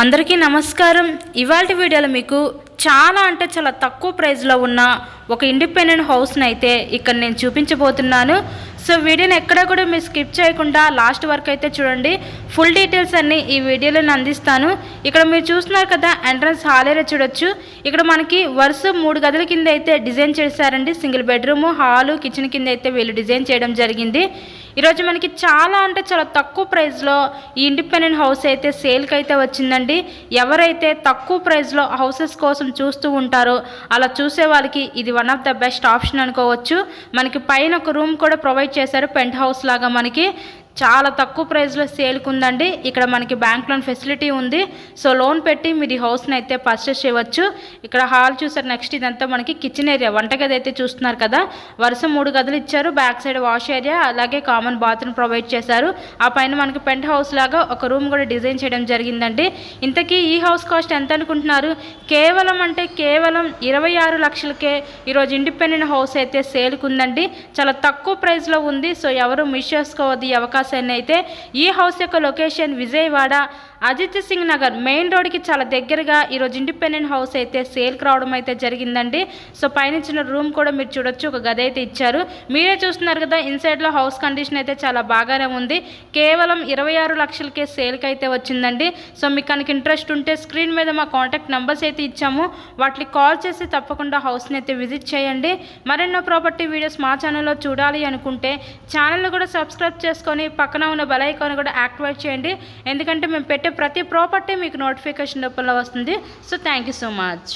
అందరికీ నమస్కారం. ఇవాల్టి వీడియోలో మీకు చాలా అంటే చాలా తక్కువ ప్రైస్లో ఉన్న ఒక ఇండిపెండెంట్ హౌస్ని అయితే ఇక్కడ నేను చూపించబోతున్నాను. సో వీడియోని ఎక్కడ కూడా మీరు స్కిప్ చేయకుండా లాస్ట్ వరకు అయితే చూడండి. ఫుల్ డీటెయిల్స్ అన్నీ ఈ వీడియోలో నేను అందిస్తాను. ఇక్కడ మీరు చూస్తున్నారు కదా, ఎంట్రన్స్ హాల్ ఏరియా చూడొచ్చు. ఇక్కడ మనకి వరుస 3 గదుల కింద అయితే డిజైన్ చేశారండి. సింగిల్ బెడ్రూము, హాలు, కిచెన్ కింద అయితే వీళ్ళు డిజైన్ చేయడం జరిగింది. ఈరోజు మనకి చాలా అంటే చాలా తక్కువ ప్రైస్లో ఈ ఇండిపెండెంట్ హౌస్ అయితే సేల్కి అయితే వచ్చిందండి. ఎవరైతే తక్కువ ప్రైస్లో హౌసెస్ కోసం చూస్తూ ఉంటారో అలా చూసే వాళ్ళకి ఇది one of the best option అనుకోవచ్చు. మనకి పైన ఒక రూమ్ కూడా ప్రొవైడ్ చేశారు, పెంట్ హౌస్ లాగా. మనకి చాలా తక్కువ ప్రైస్లో సేల్కి ఉందండి. ఇక్కడ మనకి బ్యాంక్ లోన్ ఫెసిలిటీ ఉంది. సో లోన్ పెట్టి మీరు ఈ హౌస్ని అయితే పర్చేస్ చేయవచ్చు. ఇక్కడ హాల్ చూసారు. నెక్స్ట్ ఇదంతా మనకి కిచెన్ ఏరియా, వంటగది అయితే చూస్తున్నారు కదా. వరుస 3 గదులు ఇచ్చారు. బ్యాక్ సైడ్ వాష్ ఏరియా, అలాగే కామన్ బాత్రూమ్ ప్రొవైడ్ చేశారు. ఆ పైన మనకి పెంట్ హౌస్ లాగా ఒక రూమ్ కూడా డిజైన్ చేయడం జరిగిందండి. ఇంతకీ ఈ హౌస్ కాస్ట్ ఎంత అనుకుంటున్నారు? కేవలం 26 లక్షలకే ఈరోజు ఇండిపెండెంట్ హౌస్ అయితే సేల్కి ఉందండి. చాలా తక్కువ ప్రైస్లో ఉంది. సో ఎవరు మిస్ చేసుకోవద్దు ఈ అవకాశం అయితే. ఈ హౌస్ యొక్క లొకేషన్ విజయవాడ అజిత్ సింగ్ నగర్ మెయిన్ రోడ్కి చాలా దగ్గరగా ఈరోజు ఇండిపెండెంట్ హౌస్ అయితే సేల్కి రావడం అయితే జరిగిందండి. సో పైన ఇచ్చిన రూమ్ కూడా మీరు చూడొచ్చు, ఒక గది అయితే ఇచ్చారు. మీరే చూస్తున్నారు కదా, ఇన్సైడ్లో హౌస్ కండిషన్ అయితే చాలా బాగానే ఉంది. కేవలం 26 లక్షలకే సేల్కి అయితే వచ్చిందండి. సో మీకు కనుక ఇంట్రెస్ట్ ఉంటే స్క్రీన్ మీద మా కాంటాక్ట్ నెంబర్స్ అయితే ఇచ్చాము, వాటికి కాల్ చేసి తప్పకుండా హౌస్ని అయితే విజిట్ చేయండి. మరెన్నో ప్రాపర్టీ వీడియోస్ మా ఛానల్లో చూడాలి అనుకుంటే ఛానల్ని కూడా సబ్స్క్రైబ్ చేసుకొని పక్కన ఉన్న బెల్ ఐకాన్ కూడా యాక్టివేట్ చేయండి. ఎందుకంటే మేము పెట్టే ప్రతి ప్రాపర్టీ మీకు నోటిఫికేషన్ రూపంలో వస్తుంది. So thank you so much.